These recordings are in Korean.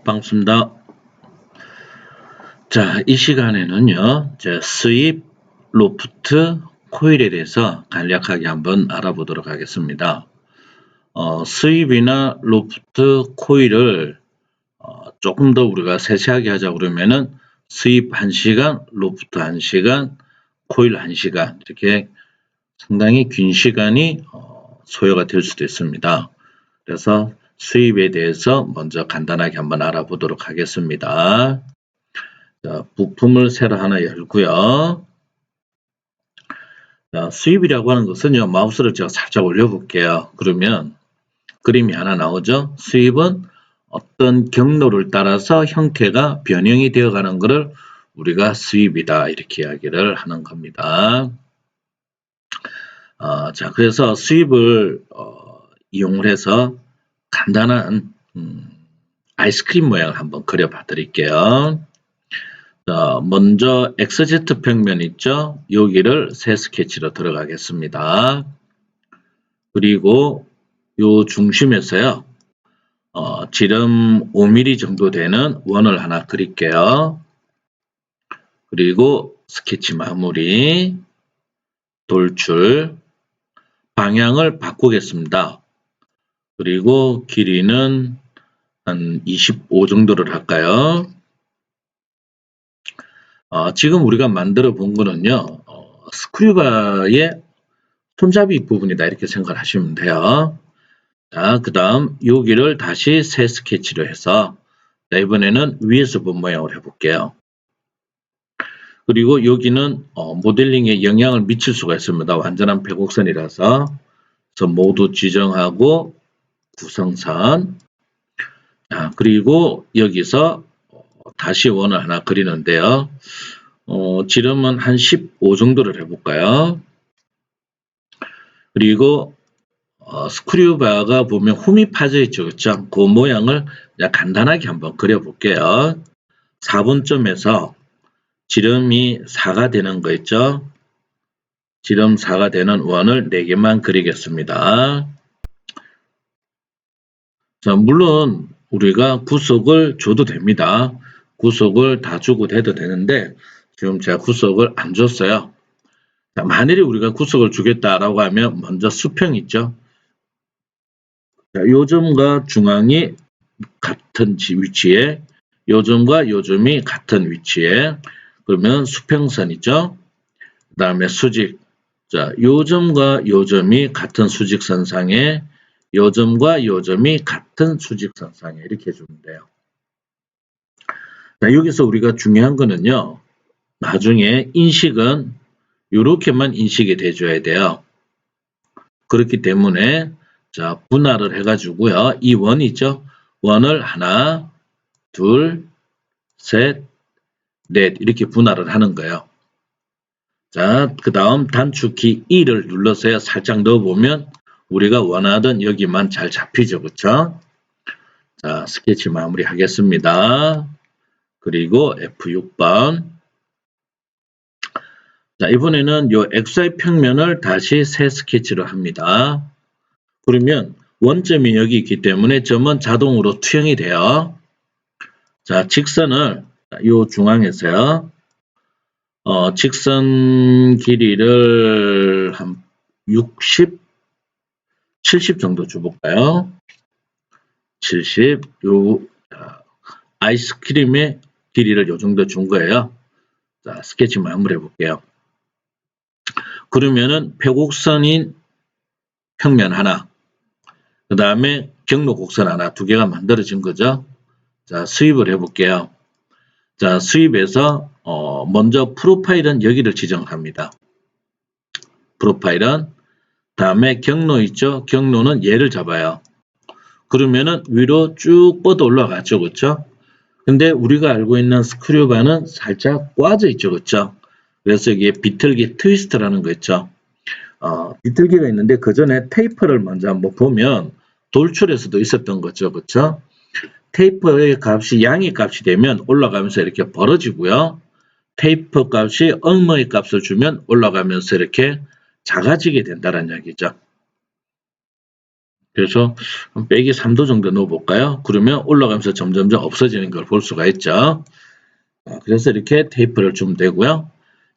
반갑습니다. 자, 이 시간에는요, 수입 로프트 코일에 대해서 간략하게 한번 알아보도록 하겠습니다. 수입이나 로프트 코일을 조금 더 우리가 세세하게 하자 그러면은 수입 1시간, 로프트 1시간, 코일 1시간 이렇게 상당히 긴 시간이 소요가 될 수도 있습니다. 그래서 수입에 대해서 먼저 간단하게 한번 알아보도록 하겠습니다. 자, 부품을 새로 하나 열고요. 자, 수입이라고 하는 것은요, 마우스를 제가 살짝 올려볼게요. 그러면 그림이 하나 나오죠. 수입은 어떤 경로를 따라서 형태가 변형이 되어가는 것을 우리가 수입이다 이렇게 이야기를 하는 겁니다. 자, 그래서 수입을 이용을 해서 간단한 아이스크림 모양을 한번 그려봐 드릴게요. 자, 먼저 XZ 평면 있죠? 여기를 새 스케치로 들어가겠습니다. 그리고 요 중심에서요, 지름 5mm 정도 되는 원을 하나 그릴게요. 그리고 스케치 마무리, 돌출, 방향을 바꾸겠습니다. 그리고 길이는 한 25 정도를 할까요? 지금 우리가 만들어 본 거는요, 스크류바의 손잡이 부분이다 이렇게 생각을 하시면 돼요. 자, 그 다음 여기를 다시 새 스케치로 해서 자, 이번에는 위에서 본 모양을 해볼게요. 그리고 여기는 모델링에 영향을 미칠 수가 있습니다. 완전한 백곡선이라서 그래서 모두 지정하고 구성선. 자, 그리고 여기서 다시 원을 하나 그리는데요. 지름은 한 15 정도를 해볼까요? 그리고 스크류바가 보면 홈이 파져 있죠. 그렇죠? 그 모양을 간단하게 한번 그려볼게요. 4분점에서 지름이 4가 되는 거 있죠? 지름 4가 되는 원을 4개만 그리겠습니다. 자, 물론 우리가 구속을 줘도 됩니다. 구속을 다 주고 해도 되는데 지금 제가 구속을 안 줬어요. 자, 만일에 우리가 구속을 주겠다라고 하면 먼저 수평 있죠? 자, 요점과 중앙이 같은 위치에 요점과 요점이 같은 위치에 그러면 수평선이죠. 그 다음에 수직. 자, 요점과 요점이 같은 수직선상에 요점과 요점이 같은 수직선상에 이렇게 해주면 돼요. 자, 여기서 우리가 중요한 거는요. 나중에 인식은 이렇게만 인식이 돼줘야 돼요. 그렇기 때문에 자, 분할을 해가지고요. 이 원이죠. 원을 하나, 둘, 셋, 넷 이렇게 분할을 하는 거예요. 자, 그 다음 단축키 2를 눌러서요. 살짝 넣어보면 우리가 원하던 여기만 잘 잡히죠. 그쵸? 자, 스케치 마무리 하겠습니다. 그리고 F6번. 자, 이번에는 요 XY 평면을 다시 새 스케치로 합니다. 그러면 원점이 여기 있기 때문에 점은 자동으로 투영이 돼요. 자, 직선을 요 중앙에서요. 직선 길이를 한 60, 70 정도 줘볼까요? 70. 요 아이스크림의 길이를 요 정도 준 거예요. 자, 스케치 마무리 해볼게요. 그러면은 표곡선인 평면 하나, 그 다음에 경로 곡선 하나, 두 개가 만들어진 거죠. 자, 수입을 해볼게요. 자, 수입에서 먼저 프로파일은 여기를 지정합니다. 프로파일은 다음에 경로 있죠? 경로는 얘를 잡아요. 그러면은 위로 쭉 뻗어 올라가죠. 그렇죠? 근데 우리가 알고 있는 스크류바는 살짝 꽈져 있죠. 그렇죠? 그래서 이게 비틀기 트위스트라는 거 있죠. 비틀기가 있는데 그 전에 테이퍼를 먼저 한번 보면 돌출에서도 있었던 거죠. 그렇죠? 테이퍼의 값이 양의 값이 되면 올라가면서 이렇게 벌어지고요. 테이퍼 값이 엉머의 값을 주면 올라가면서 이렇게 작아지게 된다는 얘기죠. 그래서 빼기 3도 정도 넣어볼까요? 그러면 올라가면서 점점점 없어지는 걸 볼 수가 있죠. 그래서 이렇게 테이프를 주면 되고요.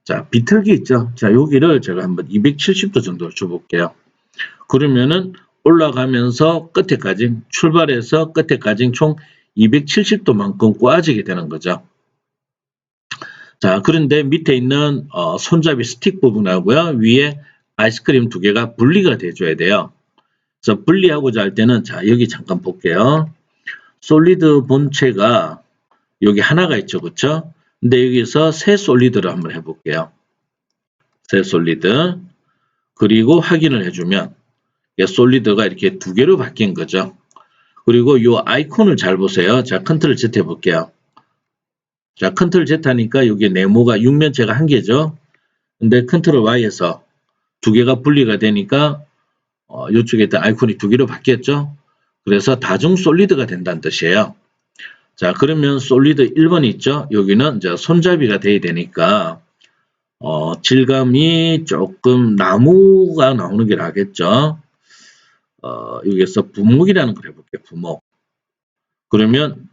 자, 비틀기 있죠. 자, 여기를 제가 한번 270도 정도로 줘볼게요. 그러면은 올라가면서 끝에까지, 출발해서 끝에까지 총 270도만큼 꽈지게 되는 거죠. 자, 그런데 밑에 있는 손잡이 스틱 부분하고요, 위에 아이스크림 두 개가 분리가 돼줘야 돼요. 그래서 분리하고자 할 때는, 자, 여기 잠깐 볼게요. 솔리드 본체가 여기 하나가 있죠, 그쵸? 근데 여기서 새 솔리드를 한번 해볼게요. 새 솔리드. 그리고 확인을 해주면 솔리드가 이렇게 두 개로 바뀐 거죠. 그리고 이 아이콘을 잘 보세요. 자, 컨트롤 Z 해볼게요. 자, 컨트롤 Z 하니까 여기 네모가 육면체가 한 개죠. 근데 컨트롤 Y에서 두 개가 분리가 되니까 이쪽에 있던 아이콘이 두 개로 바뀌었죠. 그래서 다중 솔리드가 된다는 뜻이에요. 자, 그러면 솔리드 1번 있죠. 여기는 이제 손잡이가 돼야 되니까 질감이 조금 나무가 나오는 게 나겠죠. 여기서 부목이라는 걸 해볼게요. 부목. 그러면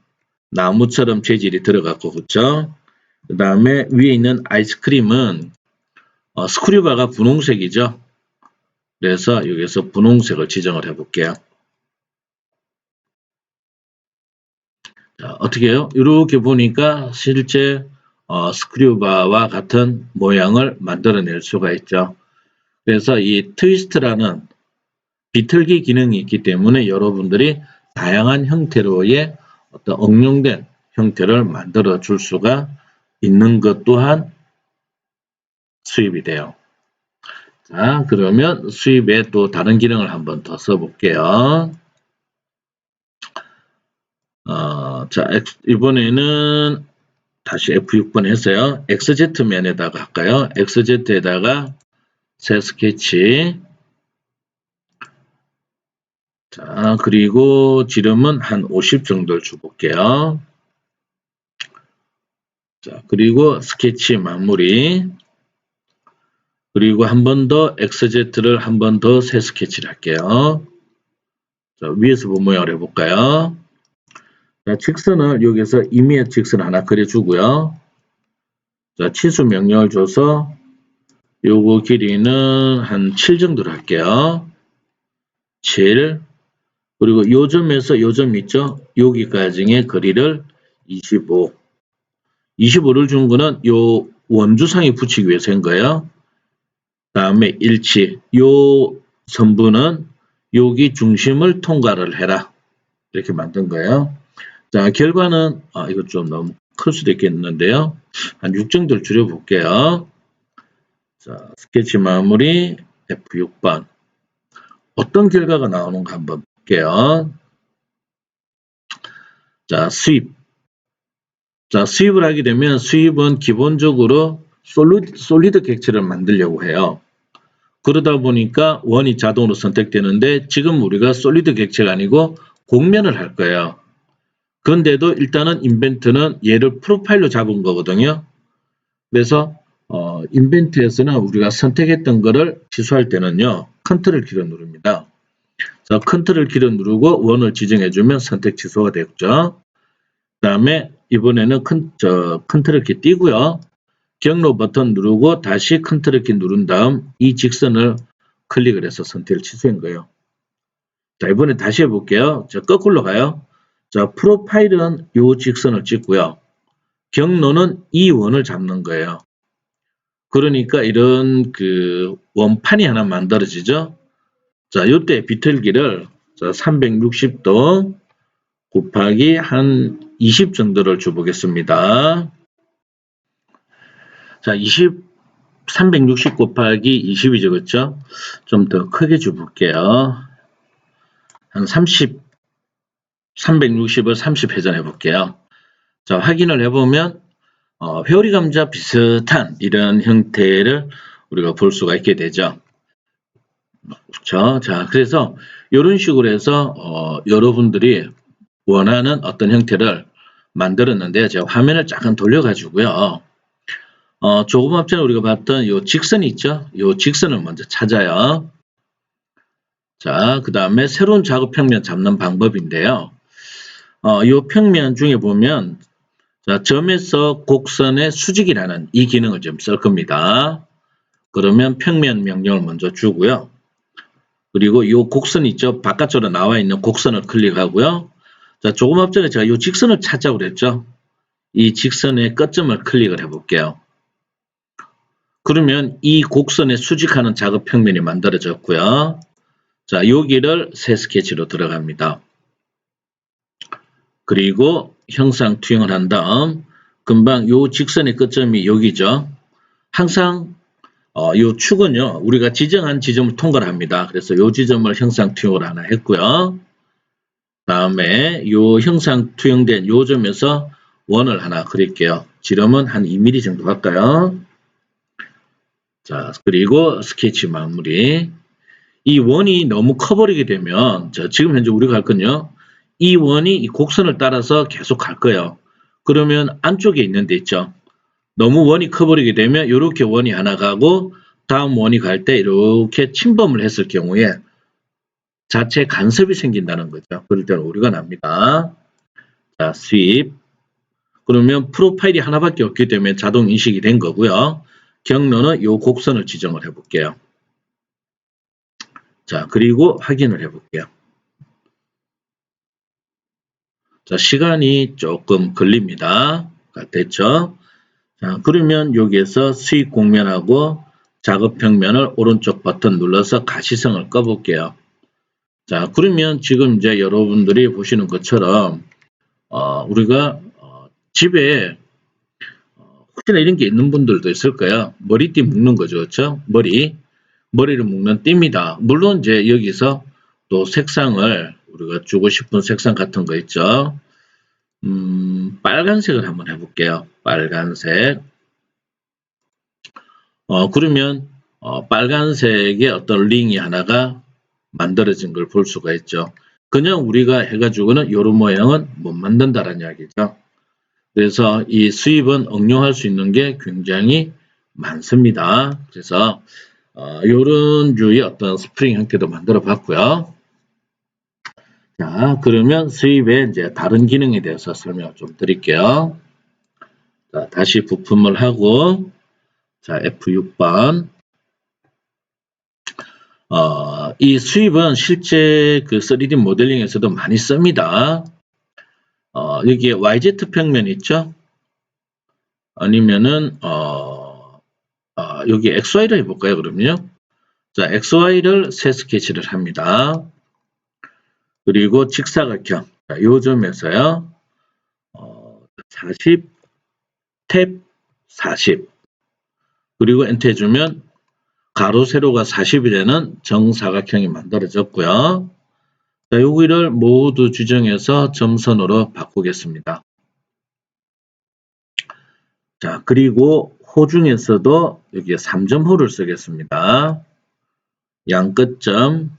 나무처럼 재질이 들어갔고, 그렇죠? 그 다음에 위에 있는 아이스크림은 스크류바가 분홍색이죠. 그래서 여기서 분홍색을 지정을 해볼게요. 자, 어떻게 해요? 이렇게 보니까 실제 스크류바와 같은 모양을 만들어낼 수가 있죠. 그래서 이 트위스트라는 비틀기 기능이 있기 때문에 여러분들이 다양한 형태로의 어떤 응용된 형태를 만들어 줄 수가 있는 것 또한 수입이 돼요. 자, 그러면 수입에 또 다른 기능을 한번 더 써볼게요. 자, 이번에는 다시 F6번 했어요. XZ면에다가 할까요? XZ에다가 새 스케치. 자, 그리고 지름은 한 50 정도를 줘볼게요. 자, 그리고 스케치 마무리. 그리고 한 번 더 XZ를 한 번 더 새 스케치를 할게요. 자, 위에서 본 모양을 해볼까요? 자, 직선을 여기서 임의의 직선 하나 그려주고요. 자, 치수 명령을 줘서 요거 길이는 한 7 정도로 할게요. 7. 그리고 요 점에서 요 점 있죠? 여기까지의 거리를 25. 25를 준 거는 요 원주상에 붙이기 위해서인 거예요. 다음에 일치. 요 선분은 여기 중심을 통과를 해라. 이렇게 만든 거예요. 자, 결과는 이거 좀 너무 클 수도 있겠는데요. 한 6 정도를 줄여볼게요. 자, 스케치 마무리 F6번. 어떤 결과가 나오는가 한번 볼게요. 자, 수입. 자, 수입을 하게 되면 수입은 기본적으로 솔리드 객체를 만들려고 해요. 그러다 보니까 원이 자동으로 선택되는데 지금 우리가 솔리드 객체가 아니고 곡면을 할 거예요. 그런데도 일단은 인벤트는 얘를 프로파일로 잡은 거거든요. 그래서 인벤트에서는 우리가 선택했던 거를 취소할 때는요. 컨트롤 키를 누릅니다. 자, 컨트롤 키를 누르고 원을 지정해주면 선택 취소가 되겠죠. 그 다음에 이번에는 컨트롤 키 띄고요. 경로 버튼 누르고 다시 컨트롤 키 누른 다음 이 직선을 클릭을 해서 선택을 취소한 거예요. 자, 이번에 다시 해볼게요. 자, 거꾸로 가요. 자, 프로파일은 이 직선을 찍고요. 경로는 이 원을 잡는 거예요. 그러니까 이런 그 원판이 하나 만들어지죠. 자, 요때 비틀기를 360도 곱하기 한 20 정도를 줘보겠습니다. 자, 360 곱하기 20이죠, 그렇죠? 좀 더 크게 줘볼게요. 한 30, 360을 30 회전해 볼게요. 자, 확인을 해보면 회오리 감자 비슷한 이런 형태를 우리가 볼 수가 있게 되죠. 그렇죠? 자, 그래서 이런 식으로 해서 여러분들이 원하는 어떤 형태를 만들었는데 제가 화면을 잠깐 돌려가지고요. 조금 앞전에 우리가 봤던 이 직선이 있죠? 이 직선을 먼저 찾아요. 자, 그 다음에 새로운 작업 평면 잡는 방법인데요. 이 평면 중에 보면 자, 점에서 곡선의 수직이라는 이 기능을 좀 쓸 겁니다. 그러면 평면 명령을 먼저 주고요. 그리고 이 곡선 있죠? 바깥쪽으로 나와 있는 곡선을 클릭하고요. 자, 조금 앞전에 제가 이 직선을 찾자고 그랬죠? 이 직선의 끝점을 클릭을 해볼게요. 그러면 이 곡선에 수직하는 작업 평면이 만들어졌고요. 자, 여기를 새 스케치로 들어갑니다. 그리고 형상 투영을 한 다음 금방 요 직선의 끝점이 여기죠. 항상 요 축은요, 우리가 지정한 지점을 통과를 합니다. 그래서 요 지점을 형상 투영을 하나 했고요. 다음에 요 형상 투영된 요 점에서 원을 하나 그릴게요. 지름은 한 2mm 정도 할까요? 자, 그리고 스케치 마무리. 이 원이 너무 커버리게 되면, 자, 지금 현재 우리가 할 건요, 이 원이 이 곡선을 따라서 계속 갈 거예요. 그러면 안쪽에 있는 데 있죠. 너무 원이 커버리게 되면 이렇게 원이 하나 가고 다음 원이 갈 때 이렇게 침범을 했을 경우에 자체 간섭이 생긴다는 거죠. 그럴 때는 오류가 납니다. 자, 수입. 그러면 프로파일이 하나밖에 없기 때문에 자동 인식이 된 거고요. 경로는 이 곡선을 지정을 해볼게요. 자, 그리고 확인을 해볼게요. 자, 시간이 조금 걸립니다. 됐죠? 자, 그러면 여기에서 수익 공면하고 작업 평면을 오른쪽 버튼 눌러서 가시성을 꺼볼게요. 자, 그러면 지금 이제 여러분들이 보시는 것처럼 우리가 집에 혹시나 이런 게 있는 분들도 있을 거예요. 머리띠 묶는 거죠, 그렇죠? 머리를 묶는 띠입니다. 물론 이제 여기서 또 색상을 우리가 주고 싶은 색상 같은 거 있죠. 빨간색을 한번 해볼게요. 빨간색. 그러면 빨간색의 어떤 링이 하나가 만들어진 걸 볼 수가 있죠. 그냥 우리가 해가지고는 이런 모양은 못 만든다는 이야기죠. 그래서 이 수입은 응용할 수 있는 게 굉장히 많습니다. 그래서 이런 류의 어떤 스프링 형태도 만들어 봤고요. 자, 그러면 수입의 이제 다른 기능에 대해서 설명을 좀 드릴게요. 자, 다시 부품을 하고, 자, F6번. 이 수입은 실제 그 3D 모델링에서도 많이 씁니다. 여기에 YZ 평면 있죠? 아니면은, 여기 XY를 해볼까요, 그러면요? 자, XY를 새 스케치를 합니다. 그리고 직사각형. 자, 요 점에서요, 40, 탭 40. 그리고 엔터 해주면 가로, 세로가 40이 되는 정사각형이 만들어졌고요. 자, 여기를 모두 지정해서 점선으로 바꾸겠습니다. 자, 그리고 호 중에서도 여기에 3점호를 쓰겠습니다. 양 끝점,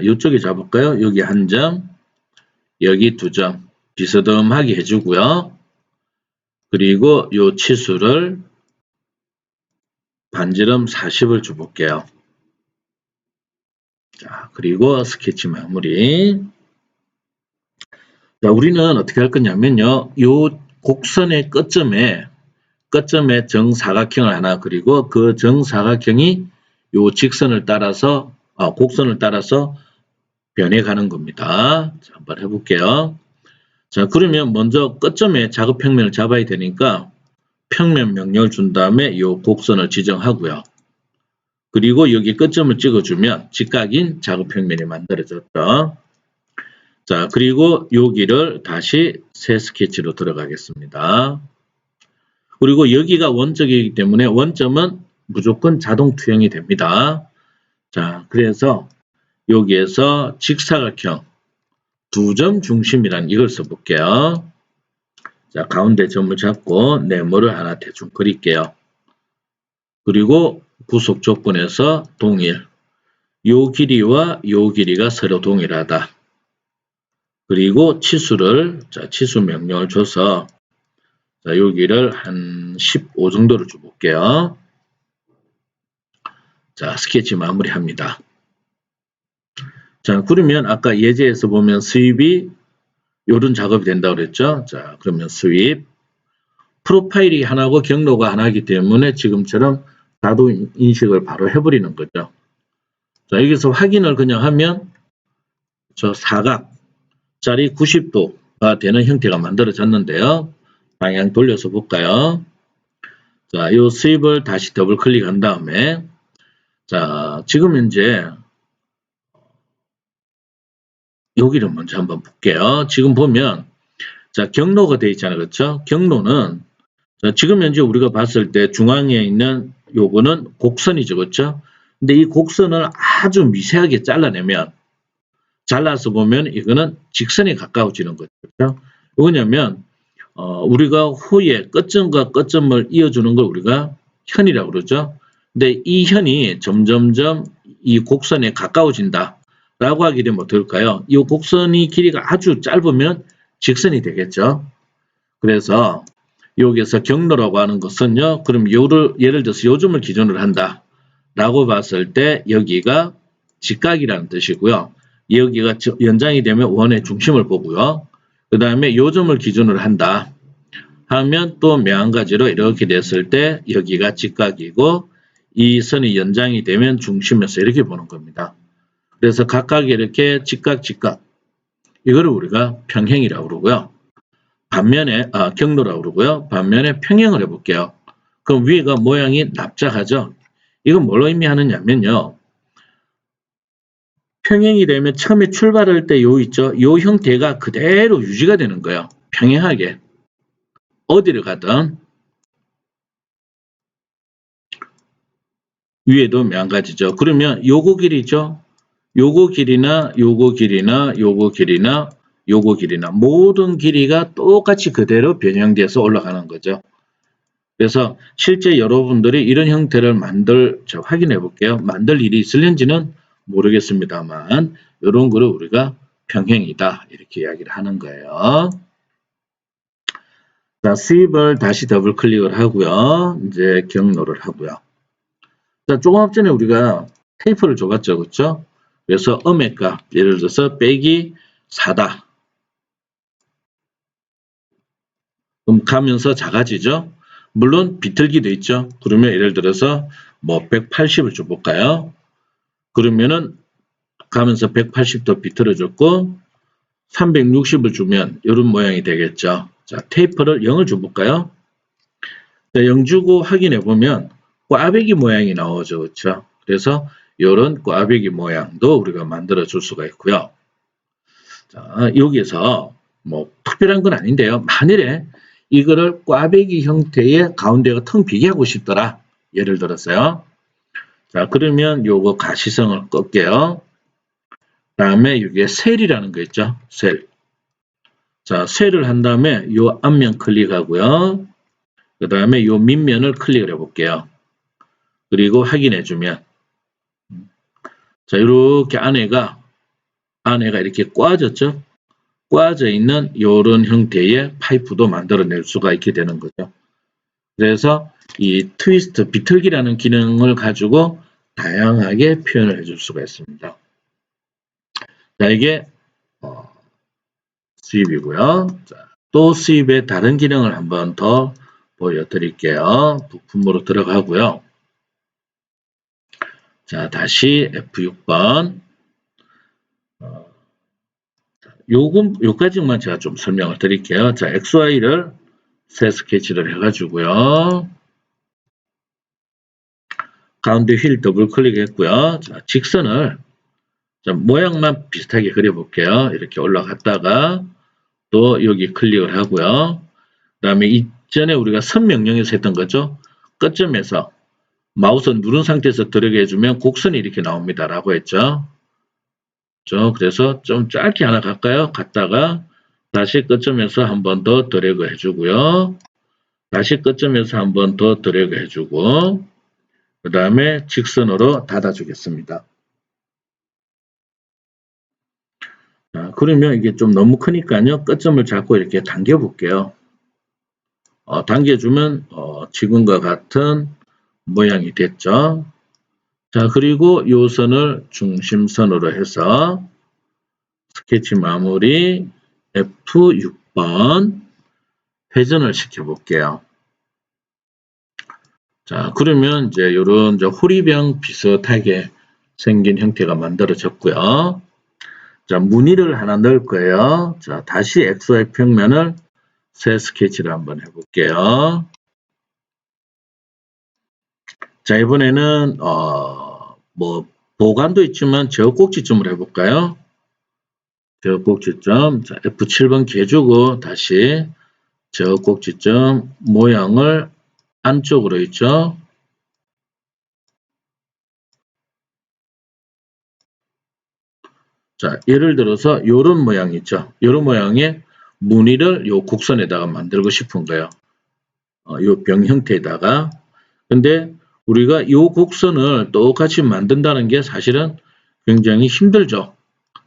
이쪽에 잡을까요? 여기 한 점, 여기 두 점, 비스듬하게 해주고요. 그리고 이 치수를 반지름 40을 줘볼게요. 자, 그리고 스케치 마무리. 자, 우리는 어떻게 할 거냐면요. 이 곡선의 끝점에 정사각형을 하나 그리고 그 정사각형이 요 직선을 따라서 곡선을 따라서 변해가는 겁니다. 자, 한번 해볼게요. 자, 그러면 먼저 끝점에 작업 평면을 잡아야 되니까 평면 명령을 준 다음에 이 곡선을 지정하고요. 그리고 여기 끝점을 찍어주면 직각인 작업 평면이 만들어졌죠. 자, 그리고 여기를 다시 새 스케치로 들어가겠습니다. 그리고 여기가 원점이기 때문에 원점은 무조건 자동 투영이 됩니다. 자, 그래서 여기에서 직사각형 두 점 중심이란 이걸 써볼게요. 자, 가운데 점을 잡고 네모를 하나 대충 그릴게요. 그리고 구속 조건에서 동일. 요 길이와 요 길이가 서로 동일하다. 그리고 치수를, 자, 치수 명령을 줘서, 자, 여기를 한 15 정도를 자, 그러면 아까 예제에서 보면 수입이 요런 작업이 된다고 그랬죠. 자, 그러면 수입. 프로파일이 하나고 경로가 하나이기 때문에 지금처럼 자동 인식을 바로 해버리는 거죠. 자, 여기서 확인을 그냥 하면 저 사각짜리 90도가 되는 형태가 만들어졌는데요. 방향 돌려서 볼까요? 자, 이 수입을 다시 더블 클릭한 다음에 자, 지금 현재 여기를 먼저 한번 볼게요. 지금 보면 자, 경로가 되어 있잖아요. 그렇죠? 경로는 자, 지금 현재 우리가 봤을 때 중앙에 있는 요거는 곡선이죠. 그렇죠? 근데 이 곡선을 아주 미세하게 잘라내면 잘라서 보면 이거는 직선에 가까워지는 거죠. 그렇죠? 왜냐면 우리가 후에 끝점과 끝점을 이어주는 걸 우리가 현이라고 그러죠. 근데 이 현이 점점점 이 곡선에 가까워진다 라고 하게 되면 어떨까요? 이 곡선이 길이가 아주 짧으면 직선이 되겠죠. 그래서 여기에서 경로라고 하는 것은요. 그럼 예를 들어서 요점을 기준으로 한다 라고 봤을 때 여기가 직각이라는 뜻이고요. 여기가 연장이 되면 원의 중심을 보고요. 그 다음에 요점을 기준으로 한다 하면 또 마찬가지로 이렇게 됐을 때 여기가 직각이고 이 선이 연장이 되면 중심에서 이렇게 보는 겁니다. 그래서 각각 이렇게 직각 이거를 우리가 평행이라고 그러고요. 반면에 경로라고 그러고요. 반면에 평행을 해볼게요. 그럼 위가 모양이 납작하죠. 이건 뭘 의미하느냐면요. 평행이 되면 처음에 출발할 때 요 있죠. 요 형태가 그대로 유지가 되는 거예요. 평행하게. 어디를 가든 위에도 마찬가지죠. 그러면 요거 길이죠. 요거 길이나 요거 길이나 요거 길이나 요거 길이나 모든 길이가 똑같이 그대로 변형돼서 올라가는 거죠. 그래서 실제 여러분들이 이런 형태를 확인해 볼게요. 만들 일이 있을는지는 모르겠습니다만 이런 거를 우리가 평행이다 이렇게 이야기를 하는 거예요. 자, 수입을 다시 더블 클릭을 하고요. 이제 경로를 하고요. 자, 조금 전에 우리가 테이프를 줘봤죠. 그렇죠? 그래서 음액값 예를 들어서 빼기 4다. 그럼 가면서 작아지죠. 물론 비틀기도 있죠. 그러면 예를 들어서 뭐 180을 줘볼까요? 그러면은 가면서 180도 비틀어줬고 360을 주면 이런 모양이 되겠죠. 자, 테이프를 0을 줘볼까요? 자, 0 주고 확인해 보면 꽈배기 모양이 나오죠. 그렇죠? 그래서 이런 꽈배기 모양도 우리가 만들어 줄 수가 있고요. 자, 여기에서 뭐 특별한 건 아닌데요. 만일에 이거를 꽈배기 형태의 가운데가 텅 비게 하고 싶더라. 예를 들었어요. 자, 그러면 요거 가시성을 끌게요. 다음에 여기에 셀이라는 거 있죠. 셀. 자, 셀을 한 다음에 요 앞면 클릭하고요. 그 다음에 요 밑면을 클릭을 해볼게요. 그리고 확인해주면 자, 이렇게 안에가 이렇게 꽈졌죠. 꽈져 있는 이런 형태의 파이프도 만들어낼 수가 있게 되는 거죠. 그래서 이 트위스트, 비틀기라는 기능을 가지고 다양하게 표현을 해줄 수가 있습니다. 자, 이게 수입이고요. 자, 또 수입의 다른 기능을 한번 더 보여드릴게요. 부품으로 들어가고요. 자, 다시 F6번. 요까지만 제가 좀 설명을 드릴게요. 자, XY를 새 스케치를 해가지고요. 가운데 휠 더블 클릭했고요. 자, 직선을 모양만 비슷하게 그려볼게요. 이렇게 올라갔다가 또 여기 클릭을 하고요. 그 다음에 이전에 우리가 선 명령에서 했던 거죠. 끝점에서 마우스 누른 상태에서 들어게 해주면 곡선이 이렇게 나옵니다. 라고 했죠. 그래서 좀 짧게 하나 갈까요? 갔다가 다시 끝점에서 한 번 더 드래그 해주고요. 다시 끝점에서 한 번 더 드래그 해주고 그 다음에 직선으로 닫아주겠습니다. 자, 그러면 이게 좀 너무 크니까요. 끝점을 잡고 이렇게 당겨 볼게요. 당겨주면 지금과 같은 모양이 됐죠. 자, 그리고 이 선을 중심선으로 해서 스케치 마무리 F6번 회전을 시켜볼게요. 자, 그러면 이제 요런 호리병 비슷하게 생긴 형태가 만들어졌고요. 자, 무늬를 하나 넣을 거예요. 자, 다시 XY 평면을 새 스케치를 한번 해볼게요. 자, 이번에는 뭐 보관도 있지만 제어 꼭지점을 해볼까요? 제어 꼭지점. 자, F7번 키 해주고 다시 제어 꼭지점 모양을 안쪽으로 있죠. 자, 예를 들어서 이런 모양 있죠. 이런 모양의 무늬를 요 곡선에다가 만들고 싶은 거예요. 요 병 형태에다가. 근데 우리가 요 곡선을 똑같이 만든다는 게 사실은 굉장히 힘들죠.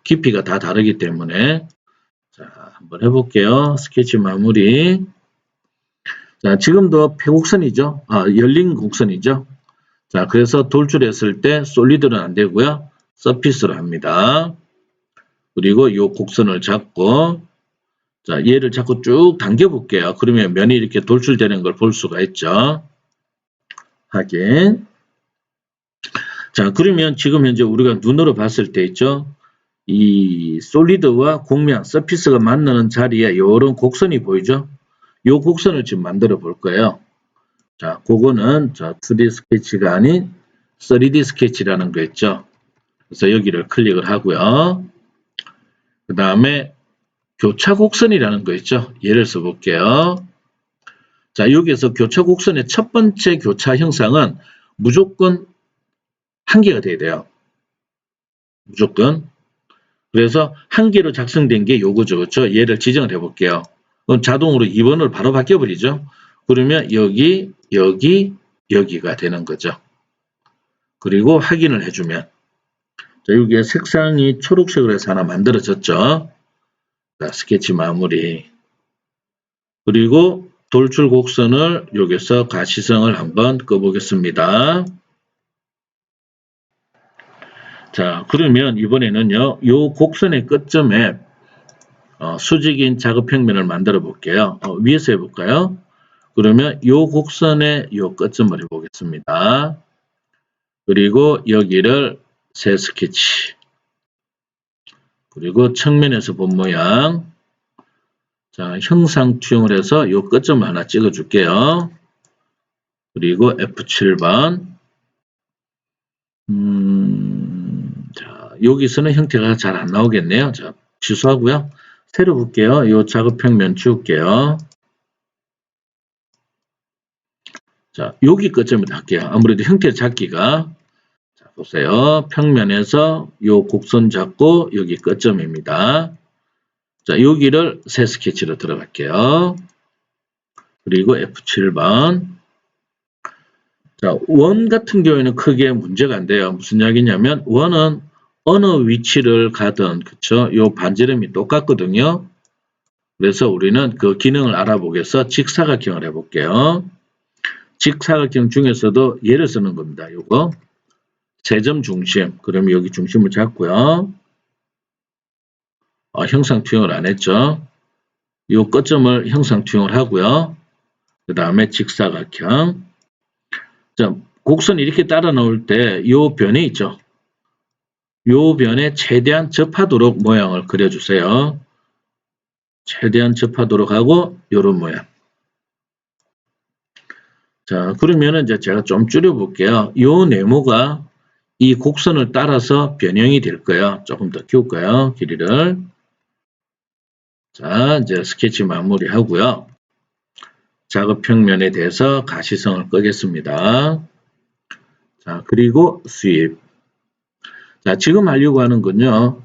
깊이가 다 다르기 때문에. 자, 한번 해볼게요. 스케치 마무리. 자, 지금도 폐곡선이죠. 열린 곡선이죠. 자, 그래서 돌출했을 때 솔리드는 안 되고요. 서피스로 합니다. 그리고 이 곡선을 잡고, 자, 얘를 자꾸 쭉 당겨 볼게요. 그러면 면이 이렇게 돌출되는 걸 볼 수가 있죠. 확인. 자, 그러면 지금 현재 우리가 눈으로 봤을 때 있죠. 이 솔리드와 곡면, 서피스가 만나는 자리에 이런 곡선이 보이죠. 이 곡선을 지금 만들어 볼 거예요. 자, 그거는 2D 스케치가 아닌 3D 스케치라는 거 있죠. 그래서 여기를 클릭을 하고요. 그 다음에 교차 곡선이라는 거 있죠. 예를 써볼게요. 자, 여기에서 교차 곡선의 첫 번째 교차 형상은 무조건 한 개가 돼야 돼요. 무조건. 그래서 한 개로 작성된 게 요거죠. 그렇죠? 얘를 지정을 해볼게요. 그럼 자동으로 2번을 바로 바뀌어버리죠. 그러면 여기, 여기, 여기가 되는 거죠. 그리고 확인을 해주면 자, 여기에 색상이 초록색으로 해서 하나 만들어졌죠. 자, 스케치 마무리. 그리고 돌출 곡선을 여기서 가시성을 한번 꺼보겠습니다. 자, 그러면 이번에는요, 요 곡선의 끝점에 수직인 작업 평면을 만들어 볼게요. 위에서 해볼까요? 그러면 요 곡선의 요 끝점을 해보겠습니다. 그리고 여기를 새 스케치. 그리고 측면에서 본 모양. 자, 형상 투영을 해서 요 끝점 하나 찍어 줄게요. 그리고 F7번. 자, 여기서는 형태가 잘 안 나오겠네요. 자, 취소하고요. 새로 볼게요. 요 작업 평면 지울게요. 자, 여기 끝점을 할게요. 아무래도 형태 잡기가. 자, 보세요. 평면에서 요 곡선 잡고 여기 끝점입니다. 자, 여기를 새 스케치로 들어갈게요. 그리고 F7번. 자, 원 같은 경우에는 크게 문제가 안 돼요. 무슨 이야기냐면 원은 어느 위치를 가든 그쵸? 요 반지름이 똑같거든요. 그래서 우리는 그 기능을 알아보기 위해서 직사각형을 해볼게요. 직사각형 중에서도 예를 쓰는 겁니다. 요거 세점 중심. 그러면 여기 중심을 잡고요. 형상 투영을 안 했죠. 요 끝점을 형상 투영을 하고요. 그 다음에 직사각형. 자, 곡선이 이렇게 따라 나올 때 요 변이 있죠. 요 변에 최대한 접하도록 모양을 그려주세요. 최대한 접하도록 하고 요런 모양. 자, 그러면은 이제 제가 좀 줄여볼게요. 요 네모가 이 곡선을 따라서 변형이 될 거예요. 조금 더 키울까요? 길이를. 자, 이제 스케치 마무리 하고요. 작업 평면에 대해서 가시성을 끄겠습니다. 자, 그리고 수입. 자, 지금 하려고 하는 건요.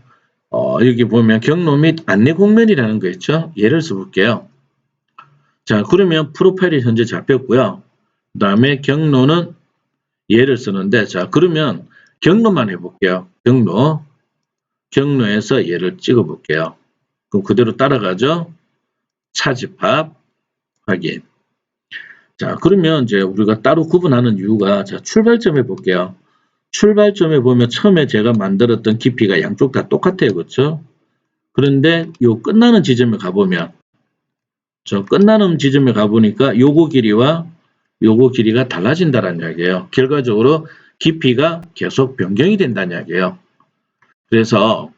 여기 보면 경로 및 안내 곡면이라는 거 있죠? 예를 써볼게요. 자, 그러면 프로파일이 현재 잡혔고요. 그 다음에 경로는 예를 쓰는데, 자, 그러면 경로만 해볼게요. 경로에서 예를 찍어볼게요. 그럼 그대로 따라가죠? 차집합, 확인. 자, 그러면 이제 우리가 따로 구분하는 이유가, 자, 출발점에 볼게요. 출발점에 보면 처음에 제가 만들었던 깊이가 양쪽 다 똑같아요. 그렇죠? 그런데 요 끝나는 지점에 가보면, 저 끝나는 지점에 가보니까 요거 길이와 요거 길이가 달라진다는 이야기예요. 결과적으로 깊이가 계속 변경이 된다는 이야기예요. 그래서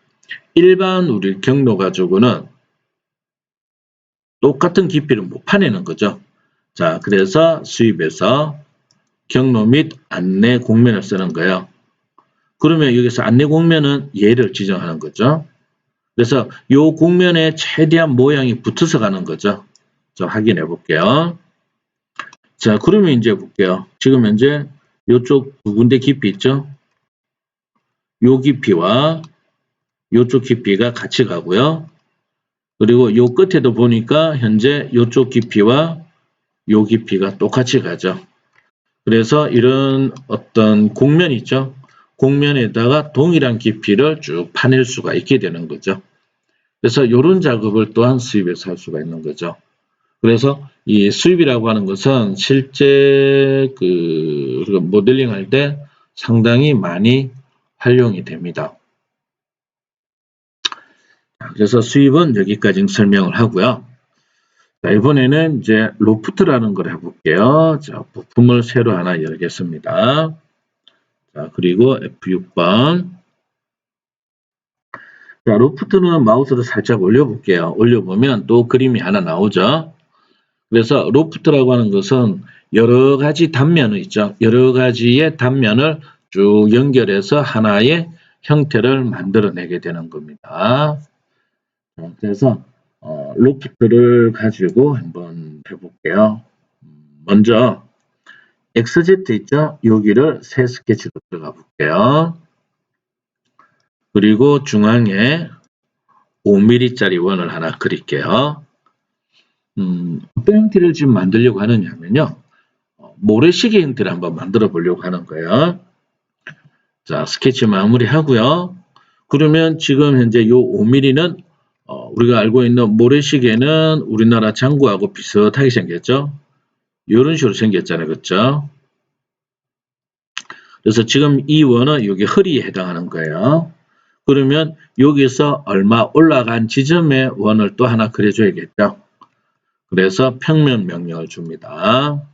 일반 우리 경로 가지고는 똑같은 깊이를 못 파내는 거죠. 자, 그래서 수입에서 경로 및 안내 공면을 쓰는 거예요. 그러면 여기서 안내 공면은 얘를 지정하는 거죠. 그래서 요 공면에 최대한 모양이 붙어서 가는 거죠. 자, 확인해 볼게요. 자, 그러면 이제 볼게요. 지금 현재 요쪽 두 군데 깊이 있죠? 요 깊이와 요쪽 깊이가 같이 가고요. 그리고 요 끝에도 보니까 현재 요쪽 깊이와 요 깊이가 똑같이 가죠. 그래서 이런 어떤 공면 있죠? 공면에다가 동일한 깊이를 쭉 파낼 수가 있게 되는 거죠. 그래서 이런 작업을 또한 수입에서 할 수가 있는 거죠. 그래서 이 수입이라고 하는 것은 실제 우리가 모델링 할 때 상당히 많이 활용이 됩니다. 그래서 수입은 여기까지 설명을 하고요. 자, 이번에는 이제 로프트라는 걸 해볼게요. 자, 부품을 새로 하나 열겠습니다. 자, 그리고 F6번. 자, 로프트는 마우스를 살짝 올려볼게요. 올려보면 또 그림이 하나 나오죠. 그래서 로프트라고 하는 것은 여러 가지 단면이 있죠. 여러 가지의 단면을 쭉 연결해서 하나의 형태를 만들어내게 되는 겁니다. 그래서 로프트를 가지고 한번 해볼게요. 먼저 XZ 있죠? 여기를 새 스케치로 들어가 볼게요. 그리고 중앙에 5mm짜리 원을 하나 그릴게요. 어떤 형태를 지금 만들려고 하느냐면요. 모래시계 형태를 한번 만들어 보려고 하는 거예요. 자, 스케치 마무리 하고요. 그러면 지금 현재 요 5mm는 우리가 알고 있는 모래시계는 우리나라 장구하고 비슷하게 생겼죠. 이런 식으로 생겼잖아요. 그렇죠? 그래서 지금 이 원은 여기 허리에 해당하는 거예요. 그러면 여기서 얼마 올라간 지점에 원을 또 하나 그려줘야겠죠. 그래서 평면 명령을 줍니다.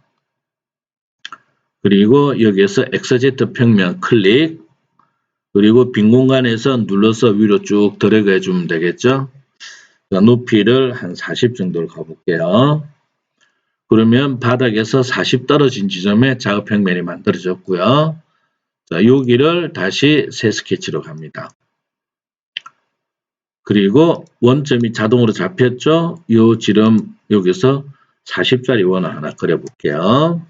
그리고 여기에서 XZ 평면 클릭, 그리고 빈 공간에서 눌러서 위로 쭉 드래그 해주면 되겠죠. 높이를 한 40 정도로 가볼게요. 그러면 바닥에서 40 떨어진 지점에 작업평면이 만들어졌고요. 자, 여기를 다시 새 스케치로 갑니다. 그리고 원점이 자동으로 잡혔죠. 이 지름 여기서 40짜리 원을 하나 그려볼게요.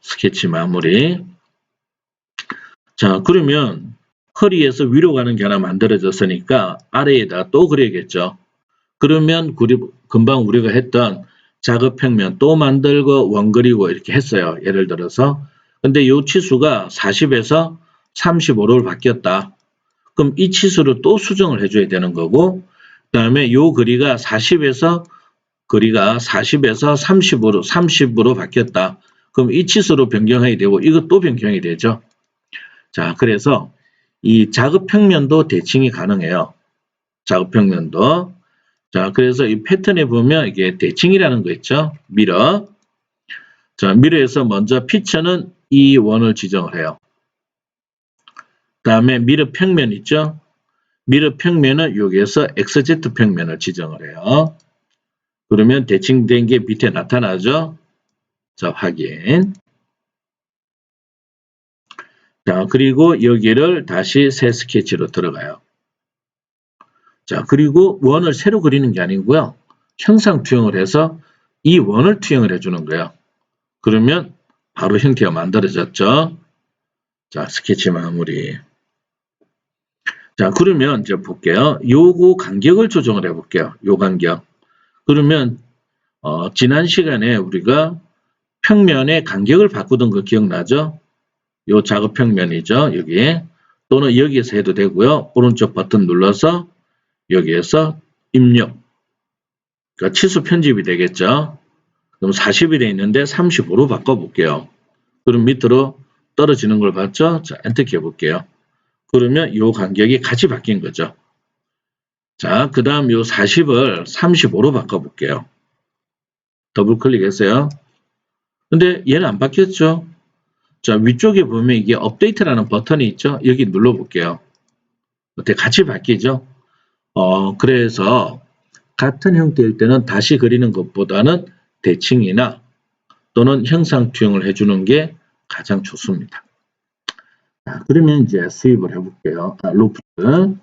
스케치 마무리. 자, 그러면 허리에서 위로 가는 게 하나 만들어졌으니까 아래에다 또 그려야겠죠. 그러면 금방 우리가 했던 작업평면 또 만들고 원 그리고 이렇게 했어요. 예를 들어서. 근데 이 치수가 40에서 35로 바뀌었다. 그럼 이 치수를 또 수정을 해줘야 되는 거고, 그 다음에 이 거리가 40에서 30으로 바뀌었다. 그럼 이 치수로 변경해야 되고, 이것도 변경이 되죠. 자, 그래서 이 작업평면도 대칭이 가능해요. 작업평면도. 자, 그래서 이 패턴에 보면 이게 대칭이라는 거 있죠. 미러. 자, 미러에서 먼저 피처는 이 원을 지정을 해요. 그 다음에 미러 평면 있죠. 미러 평면은 여기에서 XZ 평면을 지정을 해요. 그러면 대칭된 게 밑에 나타나죠. 자, 확인. 자, 그리고 여기를 다시 새 스케치로 들어가요. 자, 그리고 원을 새로 그리는 게 아니고요. 형상 투영을 해서 이 원을 투영을 해주는 거예요. 그러면 바로 형태가 만들어졌죠. 자, 스케치 마무리. 자, 그러면 이제 볼게요. 요거 간격을 조정을 해볼게요. 요 간격. 그러면 지난 시간에 우리가 평면의 간격을 바꾸던 거 기억나죠? 요 작업 평면이죠. 여기에. 또는 여기에서 해도 되고요. 오른쪽 버튼 눌러서 여기에서 입력. 그러니까 치수 편집이 되겠죠. 그럼 40이 되어 있는데 35로 바꿔볼게요. 그럼 밑으로 떨어지는 걸 봤죠? 자, 엔터 키 해볼게요. 그러면 이 간격이 같이 바뀐 거죠. 자, 그 다음 요 40을 35로 바꿔볼게요. 더블 클릭했어요. 근데 얘는 안 바뀌었죠? 자, 위쪽에 보면 이게 업데이트라는 버튼이 있죠? 여기 눌러볼게요. 어때? 같이 바뀌죠? 그래서 같은 형태일 때는 다시 그리는 것보다는 대칭이나 또는 형상 투영을 해주는 게 가장 좋습니다. 자, 그러면 이제 수입을 해볼게요. 로프트.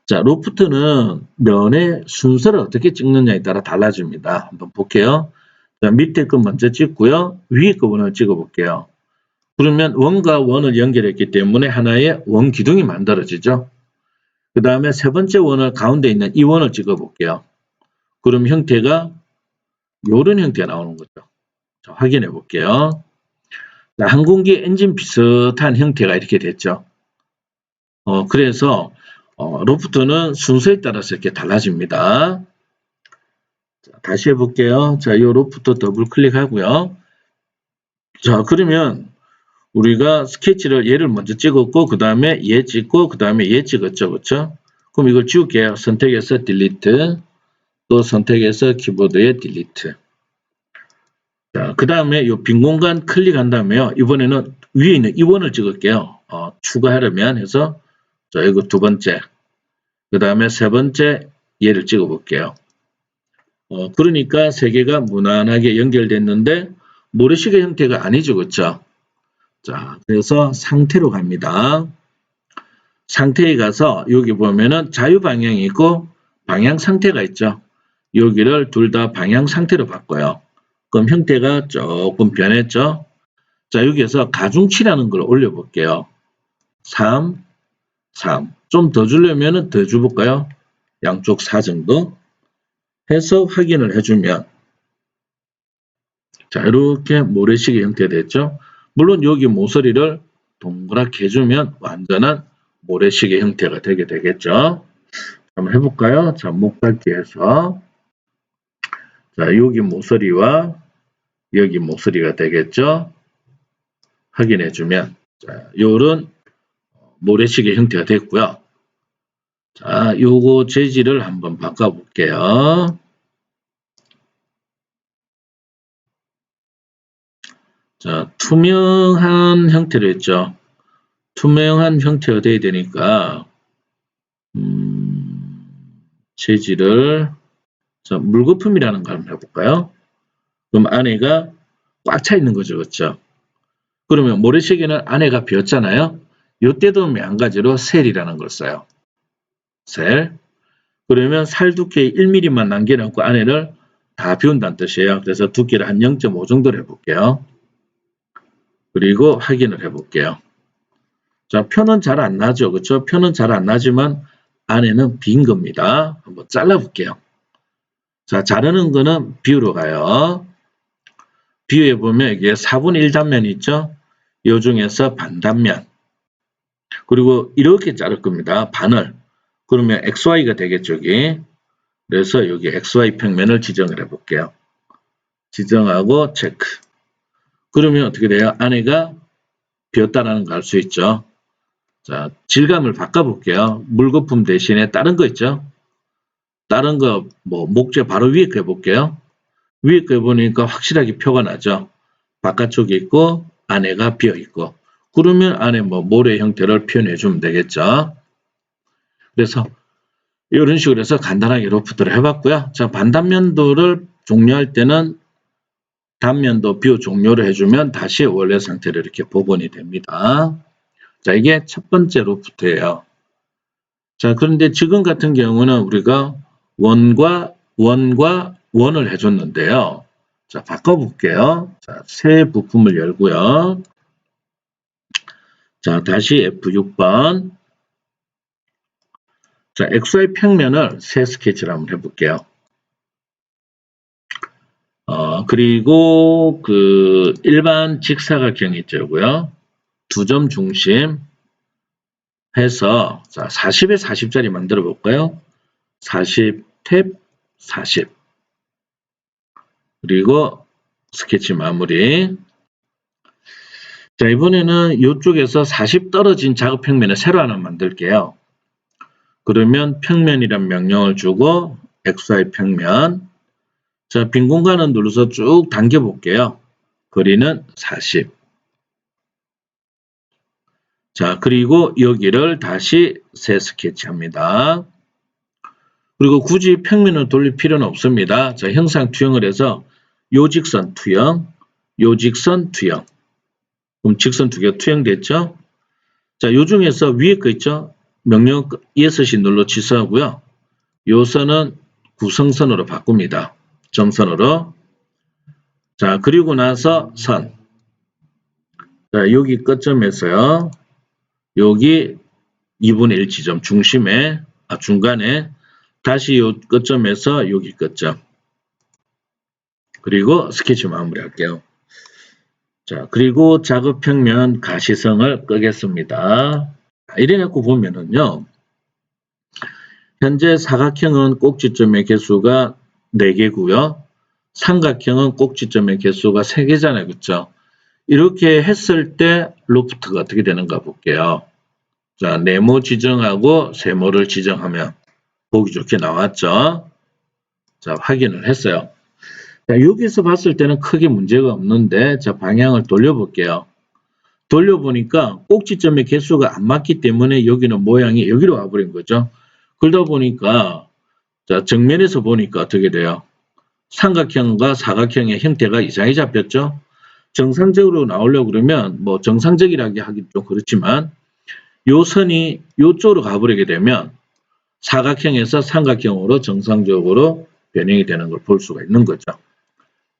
자, 로프트는 면의 순서를 어떻게 찍느냐에 따라 달라집니다. 한번 볼게요. 자, 밑에 거 먼저 찍고요. 위에 거 원을 찍어볼게요. 그러면 원과 원을 연결했기 때문에 하나의 원 기둥이 만들어지죠. 그 다음에 세 번째 원을 가운데 있는 이 원을 찍어볼게요. 그럼 형태가 이런 형태가 나오는 거죠. 자, 확인해 볼게요. 자, 항공기 엔진 비슷한 형태가 이렇게 됐죠. 그래서 로프트는 순서에 따라서 이렇게 달라집니다. 자, 다시 해볼게요. 자, 이 로프트 더블 클릭하고요. 자, 그러면 우리가 스케치를 얘를 먼저 찍었고 그 다음에 얘 찍고 그 다음에 얘 찍었죠. 그렇죠? 그럼 이걸 지울게요. 선택해서 딜리트, 또 선택해서 키보드에 딜리트. 자, 그 다음에 이 빈 공간 클릭한 다음에요. 이번에는 위에 있는 이 원을 찍을게요. 추가하려면 해서 자, 이거 두 번째, 그 다음에 세 번째 얘를 찍어 볼게요. 그러니까 세 개가 무난하게 연결됐는데 모래시계 형태가 아니죠. 그렇죠? 자, 그래서 상태로 갑니다. 상태에 가서 여기 보면은 자유 방향이 있고 방향 상태가 있죠. 여기를 둘 다 방향 상태로 바꿔요. 그럼 형태가 조금 변했죠. 자, 여기에서 가중치라는 걸 올려볼게요. 3, 3. 좀 더 주려면 더 줘볼까요? 양쪽 4 정도 해서 확인을 해주면 자, 이렇게 모래시계 형태 됐죠. 물론 여기 모서리를 동그랗게 해주면 완전한 모래시계 형태가 되게 되겠죠. 한번 해볼까요? 자, 목닫기 해서 자, 여기 모서리와 여기 모서리가 되겠죠. 확인해주면 자, 요런 모래시계 형태가 됐고요. 자, 요거 재질을 한번 바꿔볼게요. 자, 투명한 형태로 했죠. 투명한 형태가 돼야 되니까 재질을 자, 물거품이라는 걸 한번 해볼까요? 그럼 안에가 꽉 차 있는 거죠. 그렇죠? 그러면 모래시계는 안에가 비었잖아요. 이때도 마찬가지로 셀이라는 걸 써요. 셀. 그러면 살 두께 1mm만 남겨놓고 안에를 다 비운다는 뜻이에요. 그래서 두께를 한 0.5 정도로 해볼게요. 그리고 확인을 해볼게요. 자, 표는 잘 안 나죠. 그렇죠? 표는 잘 안 나지만 안에는 빈 겁니다. 한번 잘라볼게요. 자, 자르는 거는 비유로 가요. 비유해 보면 이게 4분의 1 단면이 있죠? 이 중에서 반단면. 그리고 이렇게 자를 겁니다. 반을. 그러면 XY가 되겠죠, 여기. 그래서 여기 XY 평면을 지정을 해 볼게요. 지정하고 체크. 그러면 어떻게 돼요? 안에가 비었다라는 걸 알 수 있죠. 자, 질감을 바꿔볼게요. 물거품 대신에 다른 거 있죠? 다른 거, 목재 바로 위에 거 해볼게요. 위에 거 해보니까 확실하게 표가 나죠? 바깥쪽에 있고, 안에가 비어있고. 그러면 안에 모래 형태를 표현해주면 되겠죠? 그래서 이런 식으로 해서 간단하게 로프트를 해봤고요. 자, 반단면도를 종료할 때는 단면도 비워 종료를 해주면 다시 원래 상태로 이렇게 복원이 됩니다. 자, 이게 첫 번째 로프트예요. 자, 그런데 지금 같은 경우는 우리가 원과 원을 해줬는데요. 자, 바꿔볼게요. 자, 새 부품을 열고요. 자, 다시 F6번. 자, XY 평면을 새 스케치를 한번 해볼게요. 그리고 그 일반 직사각형 있죠고요. 두 점 중심 해서 자, 40에 40짜리 만들어 볼까요? 40 탭 40. 그리고 스케치 마무리. 자, 이번에는 이쪽에서 40 떨어진 작업 평면을 새로 하나 만들게요. 그러면 평면이란 명령을 주고 XY 평면. 자, 빈 공간을 눌러서 쭉 당겨 볼게요. 거리는 40. 자, 그리고 여기를 다시 새 스케치합니다. 그리고 굳이 평면을 돌릴 필요는 없습니다. 자, 형상 투영을 해서 요직선 투영, 요직선 투영. 그럼 직선 두 개가 투영됐죠? 자, 요 중에서 위에 거 있죠? 명령 ESC 눌러 취소하고요. 요 선은 구성선으로 바꿉니다. 점선으로. 자, 그리고 나서 선. 자, 여기 끝점에서요. 여기 2분의 1 지점 중심에, 중간에 다시 요 끝점에서 여기 끝점. 그리고 스케치 마무리할게요. 자, 그리고 작업 평면 가시성을 끄겠습니다. 이래갖고 보면은요. 현재 사각형은 꼭지점의 개수가 4개고요. 삼각형은 꼭지점의 개수가 3개잖아요. 그렇죠? 이렇게 했을 때 로프트가 어떻게 되는가 볼게요. 자, 네모 지정하고 세모를 지정하면 보기 좋게 나왔죠. 자, 확인을 했어요. 자, 여기서 봤을 때는 크게 문제가 없는데, 자, 방향을 돌려볼게요. 돌려보니까 꼭지점의 개수가 안 맞기 때문에 여기는 모양이 여기로 와버린 거죠. 그러다 보니까, 자, 정면에서 보니까 어떻게 돼요? 삼각형과 사각형의 형태가 이상이 잡혔죠. 정상적으로 나오려고 그러면, 뭐, 정상적이라고 하기 좀 그렇지만, 요 선이 요쪽으로 가버리게 되면, 사각형에서 삼각형으로 정상적으로 변형이 되는 걸 볼 수가 있는 거죠.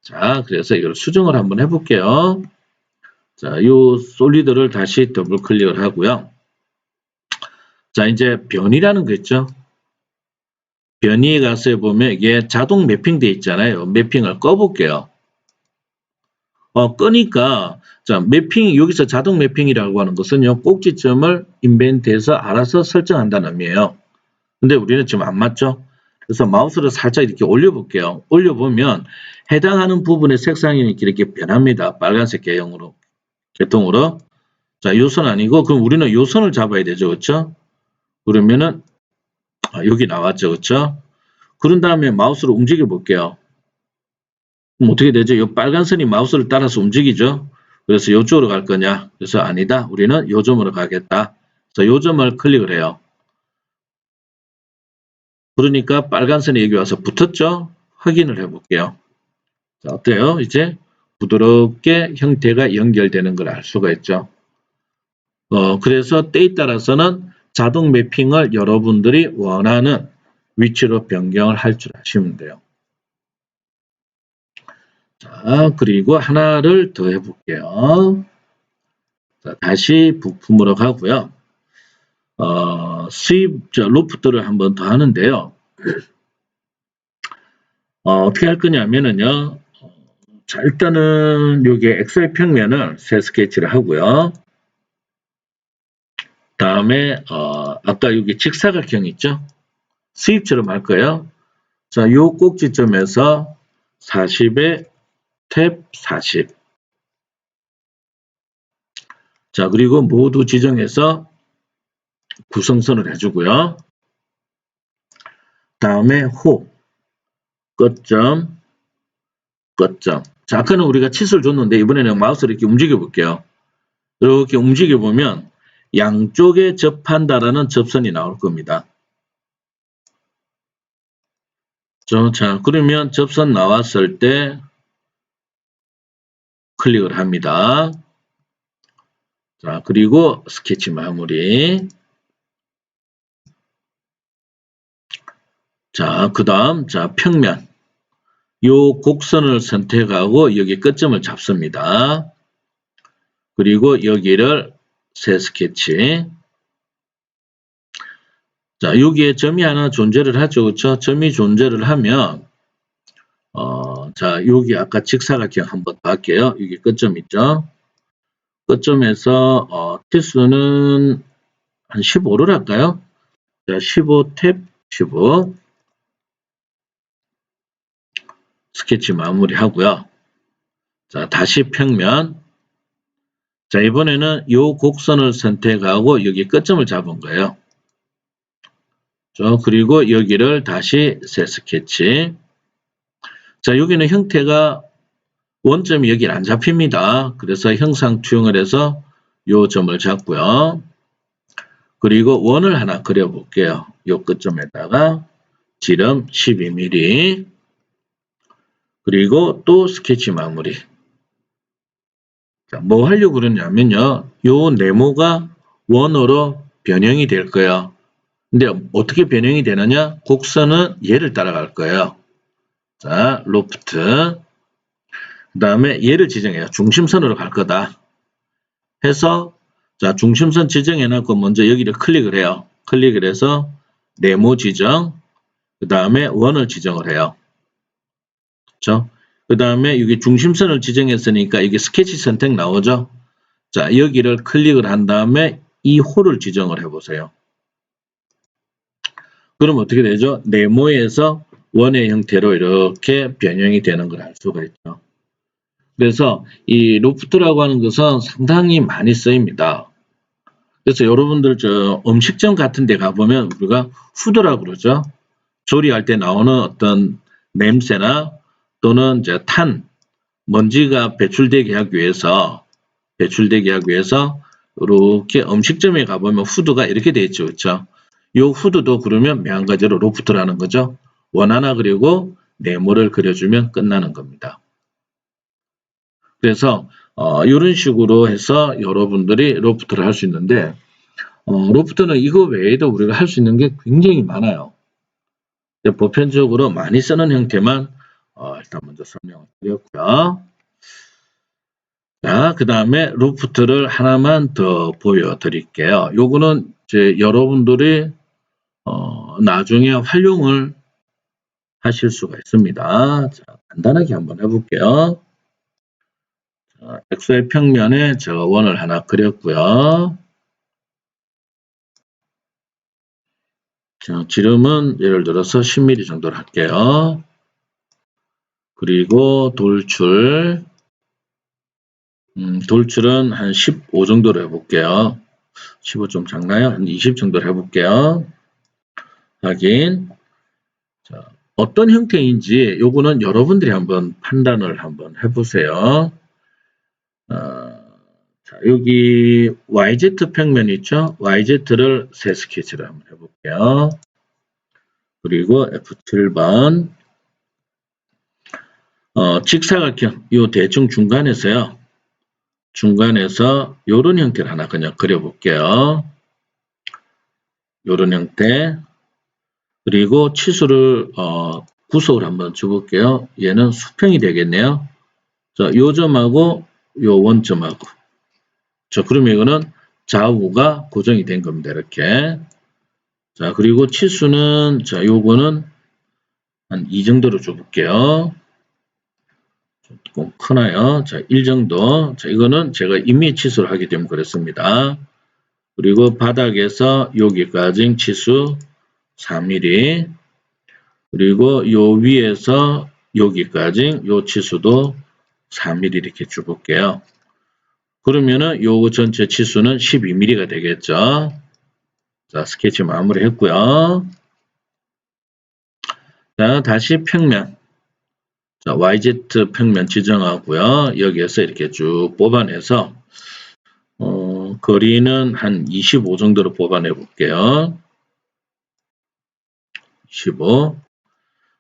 자, 그래서 이걸 수정을 한번 해볼게요. 자, 요 솔리드를 다시 더블 클릭을 하고요. 자, 이제 변이라는 거 있죠. 변이에 가서 보면 이게 자동 매핑되어 있잖아요. 매핑을 꺼볼게요. 끄니까, 자, 매핑, 여기서 자동 매핑이라고 하는 것은요, 꼭지점을 인벤트해서 알아서 설정한다는 의미예요. 근데 우리는 지금 안 맞죠? 그래서 마우스를 살짝 이렇게 올려볼게요. 올려보면 해당하는 부분의 색상이 이렇게 변합니다. 빨간색 계통으로. 자, 요 선 아니고, 그럼 우리는 요 선을 잡아야 되죠. 그렇죠? 그러면은, 여기 나왔죠. 그렇죠? 그런 다음에 마우스를 움직여 볼게요. 그럼 어떻게 되죠? 이 빨간 선이 마우스를 따라서 움직이죠? 그래서 이쪽으로 갈 거냐? 그래서 아니다. 우리는 요 점으로 가겠다. 그래서 요 점을 클릭을 해요. 그러니까 빨간 선이 여기 와서 붙었죠? 확인을 해볼게요. 자, 어때요? 이제 부드럽게 형태가 연결되는 걸 알 수가 있죠. 그래서 때에 따라서는 자동 매핑을 여러분들이 원하는 위치로 변경을 할 줄 아시면 돼요. 자, 그리고 하나를 더 해볼게요. 자, 다시 부품으로 가고요. 로프트를 한번 더 하는데요. 어떻게 할 거냐면은요. 자, 일단은 여기 XY 평면을 새 스케치를 하고요. 다음에 아까 여기 직사각형 있죠? 수입처럼 할 거예요. 자, 요 꼭지점에서 40에 탭 40. 자, 그리고 모두 지정해서 구성선을 해주고요. 다음에 호, 끝점, 끝점. 자, 아까는 우리가 치수를 줬는데 이번에는 마우스를 이렇게 움직여 볼게요. 이렇게 움직여 보면 양쪽에 접한다라는 접선이 나올 겁니다. 자, 그러면 접선 나왔을 때 클릭을 합니다. 자, 그리고 스케치 마무리. 자, 그 다음, 자, 평면. 요 곡선을 선택하고 여기 끝점을 잡습니다. 그리고 여기를 새 스케치. 자, 여기에 점이 하나 존재를 하죠. 그렇죠? 점이 존재를 하면, 자, 여기 아까 직사각형 한번 더 할게요. 여기 끝점 있죠? 끝점에서, 티수는 한 15를 할까요? 자, 15 탭 15. 스케치 마무리 하고요. 자, 다시 평면. 자, 이번에는 요 곡선을 선택하고 여기 끝점을 잡은 거예요. 그리고 여기를 다시 새 스케치. 자, 여기는 형태가 원점이 여기 안 잡힙니다. 그래서 형상 투영을 해서 요 점을 잡고요. 그리고 원을 하나 그려볼게요. 요 끝점에다가 지름 12mm. 그리고 또 스케치 마무리. 자, 뭐 하려고 그러냐면요. 요 네모가 원으로 변형이 될 거예요. 근데 어떻게 변형이 되느냐? 곡선은 얘를 따라갈 거예요. 자, 로프트. 그 다음에 얘를 지정해요. 중심선으로 갈 거다. 해서 자, 중심선 지정해놓고 먼저 여기를 클릭을 해요. 클릭을 해서 네모 지정, 그 다음에 원을 지정을 해요. 그렇죠? 그 다음에 여기 중심선을 지정했으니까 여기 스케치 선택 나오죠? 자, 여기를 클릭을 한 다음에 이 홀을 지정을 해보세요. 그럼 어떻게 되죠? 네모에서 원의 형태로 이렇게 변형이 되는 걸 알 수가 있죠. 그래서 이 로프트라고 하는 것은 상당히 많이 쓰입니다. 그래서 여러분들 저 음식점 같은 데 가보면 우리가 후드라고 그러죠. 조리할 때 나오는 어떤 냄새나 또는 이제 탄, 먼지가 배출되게 하기 위해서 이렇게 음식점에 가보면 후드가 이렇게 되어 있죠. 그렇죠? 이 후드도 그러면 마찬가지로 로프트라는 거죠. 원 하나 그리고 네모를 그려주면 끝나는 겁니다. 그래서 이런 식으로 해서 여러분들이 로프트를 할 수 있는데 로프트는 이거 외에도 우리가 할 수 있는 게 굉장히 많아요. 보편적으로 많이 쓰는 형태만 일단 먼저 설명을 드렸고요. 자, 그 다음에 로프트를 하나만 더 보여드릴게요. 요거는 이제 여러분들이 나중에 활용을 하실 수가 있습니다. 자, 간단하게 한번 해볼게요. 자, XY 평면에 제가 원을 하나 그렸고요. 자, 지름은 예를 들어서 10mm 정도로 할게요. 그리고 돌출, 돌출은 한 15 정도로 해볼게요. 15 좀 작나요? 한 20 정도로 해볼게요. 확인. 자, 어떤 형태인지 요거는 여러분들이 한번 판단을 한번 해보세요. 자, 여기 YZ 평면 있죠? YZ를 새 스케치를 한번 해볼게요. 그리고 F7번. 직사각형, 요 대충 중간에서요. 중간에서 요런 형태를 하나 그냥 그려볼게요. 요런 형태. 그리고 치수를 구속을 한번 줘볼게요. 얘는 수평이 되겠네요. 자, 요 점하고 요 원점하고. 자, 그러면 이거는 좌우가 고정이 된 겁니다. 이렇게. 자, 그리고 치수는 자, 요거는 한 2 정도로 줘볼게요. 조금 크나요? 자, 1 정도. 자, 이거는 제가 임의 치수를 하기 때문에 그렇습니다. 그리고 바닥에서 여기까지 치수 4mm. 그리고 요 위에서 여기까지 요 치수도 4mm 이렇게 줘볼게요. 그러면은 요 전체 치수는 12mm가 되겠죠. 자, 스케치 마무리 했고요. 자, 다시 평면. 자, YZ 평면 지정하고요. 여기에서 이렇게 쭉 뽑아내서 거리는 한 25 정도로 뽑아내 볼게요. 25.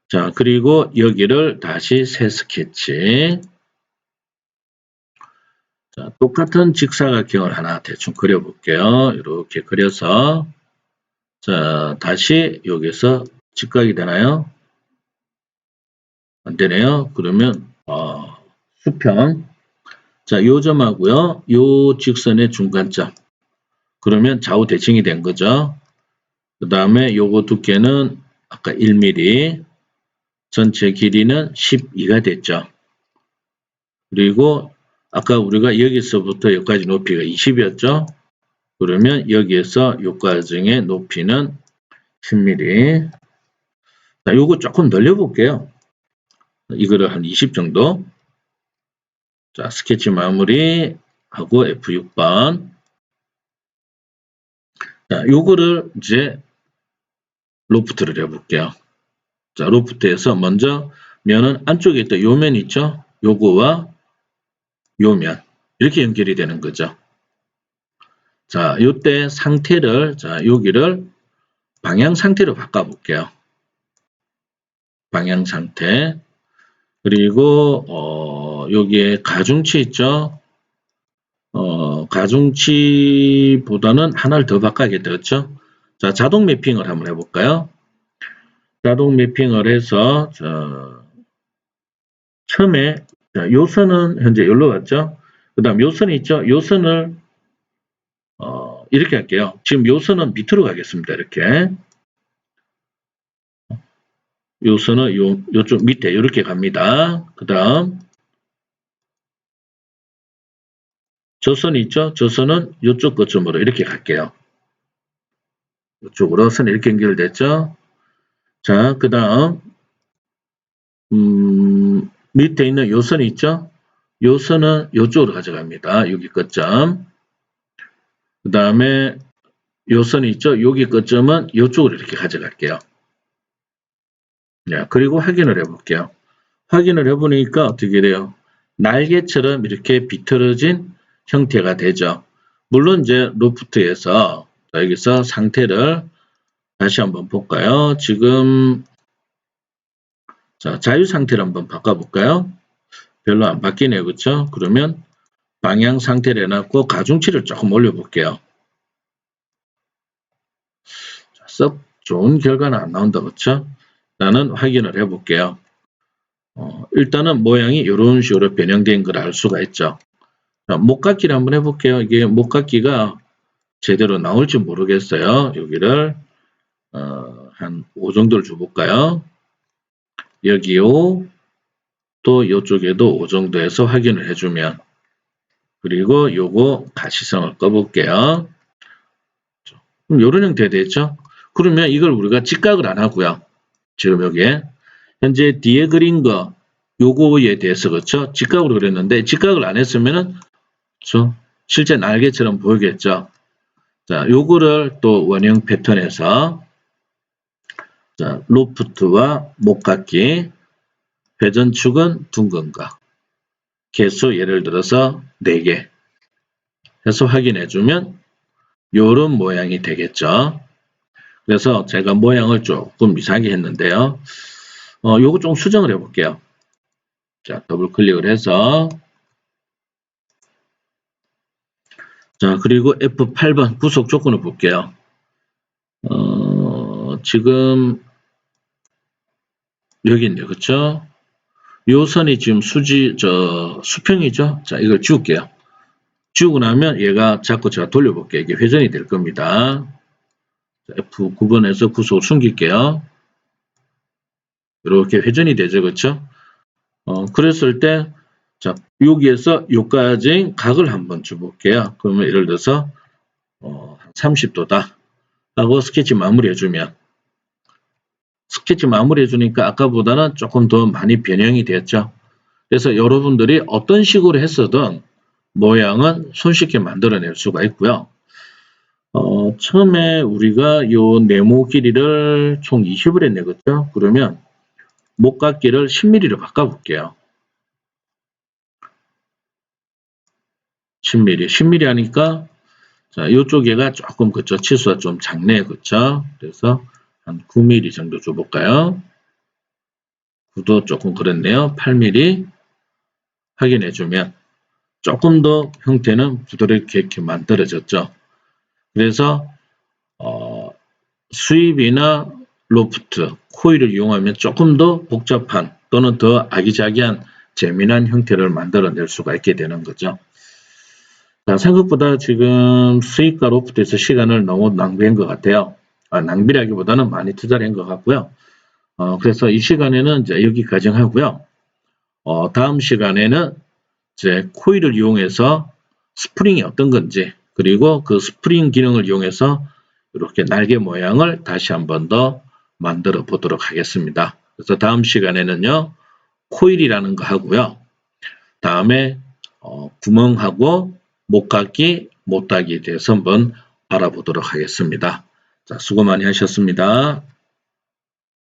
자, 그리고 여기를 다시 새 스케치. 자, 똑같은 직사각형을 하나 대충 그려볼게요. 이렇게 그려서 자, 다시 여기서 직각이 되나요? 안 되네요. 그러면 수평. 자, 요 점하고요. 요 직선의 중간점. 그러면 좌우 대칭이 된 거죠. 그 다음에 요거 두께는 아까 1mm, 전체 길이는 12가 됐죠. 그리고 아까 우리가 여기서부터 여기까지 높이가 20이었죠. 그러면 여기에서 여기까지의 높이는 10mm. 자, 요거 조금 늘려볼게요. 이거를 한 20 정도. 자, 스케치 마무리 하고 F6번. 자, 요거를 이제 로프트를 해볼게요. 자, 로프트에서 먼저 면은 안쪽에 있던 요 면 있죠? 요거와 요 면. 이렇게 연결이 되는 거죠. 자, 요때 상태를, 자, 여기를 방향 상태로 바꿔볼게요. 방향 상태. 그리고, 여기에 가중치 있죠? 가중치보다는 하나를 더 바꿔야겠다. 그렇죠? 자, 자동 매핑을 한번 해볼까요? 자동 매핑을 해서, 처음에, 자, 요 선은 현재 여기로 갔죠? 그 다음 요 선이 있죠? 요 선을, 이렇게 할게요. 지금 요 선은 밑으로 가겠습니다. 이렇게. 요 선은 요쪽 밑에 이렇게 갑니다. 그 다음, 저 선이 있죠? 저 선은 요쪽 거점으로 이렇게 갈게요. 이쪽으로 선이 이렇게 연결됐죠? 자, 그 다음, 밑에 있는 요 선이 있죠? 요 선은 요쪽으로 가져갑니다. 여기 끝점. 그 다음에 요 선이 있죠? 여기 끝점은 요쪽으로 이렇게 가져갈게요. 네, 그리고 확인을 해볼게요. 확인을 해보니까 어떻게 돼요? 날개처럼 이렇게 비틀어진 형태가 되죠. 물론 이제 로프트에서 여기서 상태를 다시 한번 볼까요? 지금 자, 자유 상태를 한번 바꿔볼까요? 별로 안 바뀌네요. 그렇죠? 그러면 방향 상태를 해놨고 가중치를 조금 올려볼게요. 썩 좋은 결과는 안 나온다. 그렇죠? 나는 확인을 해볼게요. 일단은 모양이 이런 식으로 변형된 걸 알 수가 있죠. 자, 목깎이를 한번 해볼게요. 이게 목깎이가 제대로 나올지 모르겠어요. 여기를 한 5 정도를 줘볼까요? 여기요. 또 이쪽에도 5 정도 해서 확인을 해주면 그리고 요거 가시성을 꺼볼게요. 그럼 요런 형태가 되겠죠? 그러면 이걸 우리가 직각을 안 하고요. 지금 여기에 현재 뒤에 그린 거 요거에 대해서 그렇죠? 직각으로 그렸는데 직각을 안 했으면은 그렇죠? 실제 날개처럼 보이겠죠? 자, 요거를 또 원형 패턴에서 자, 로프트와 목깎이 회전축은 둥근 거 개수 예를 들어서 4개 해서 확인해 주면 요런 모양이 되겠죠. 그래서 제가 모양을 조금 이상하게 했는데요. 요거 좀 수정을 해 볼게요. 자, 더블 클릭을 해서 자, 그리고 F8번 부속 조건을 볼게요. 지금 여기 있네요. 그쵸? 요 선이 지금 수평이죠? 자, 이걸 지울게요. 지우고 나면 얘가 자꾸 제가 돌려볼게요. 이게 회전이 될 겁니다. F9번에서 부속을 숨길게요. 이렇게 회전이 되죠. 그쵸? 그랬을 때, 자, 여기에서 요까지 각을 한번 줘볼게요. 그러면 예를 들어서, 30도다. 하고 스케치 마무리 해주면, 스케치 마무리 해주니까 아까보다는 조금 더 많이 변형이 됐죠. 그래서 여러분들이 어떤 식으로 했어든 모양은 손쉽게 만들어낼 수가 있고요. 처음에 우리가 요 네모 길이를 총 20을 했네. 그죠? 그러면 목깎이를 10mm로 바꿔볼게요. 10mm. 10mm 하니까, 자, 요쪽 얘가 조금, 그쵸? 치수가 좀 작네. 그쵸? 그래서 한 9mm 정도 줘볼까요? 9도 조금 그렇네요. 8mm. 확인해주면 조금 더 형태는 부드럽게 이렇게 만들어졌죠. 그래서, 수입이나 로프트, 코일을 이용하면 조금 더 복잡한 또는 더 아기자기한 재미난 형태를 만들어낼 수가 있게 되는 거죠. 자, 생각보다 지금 수입과 로프트에서 시간을 너무 낭비한 것 같아요. 낭비라기보다는 많이 투자를 한 것 같고요. 그래서 이 시간에는 이제 여기까지 하고요. 다음 시간에는 이제 코일을 이용해서 스프링이 어떤 건지 그리고 그 스프링 기능을 이용해서 이렇게 날개 모양을 다시 한 번 더 만들어 보도록 하겠습니다. 그래서 다음 시간에는요. 코일이라는 거 하고요. 다음에 구멍하고 목깎이, 못따기에 대해서 한번 알아보도록 하겠습니다. 자, 수고 많이 하셨습니다.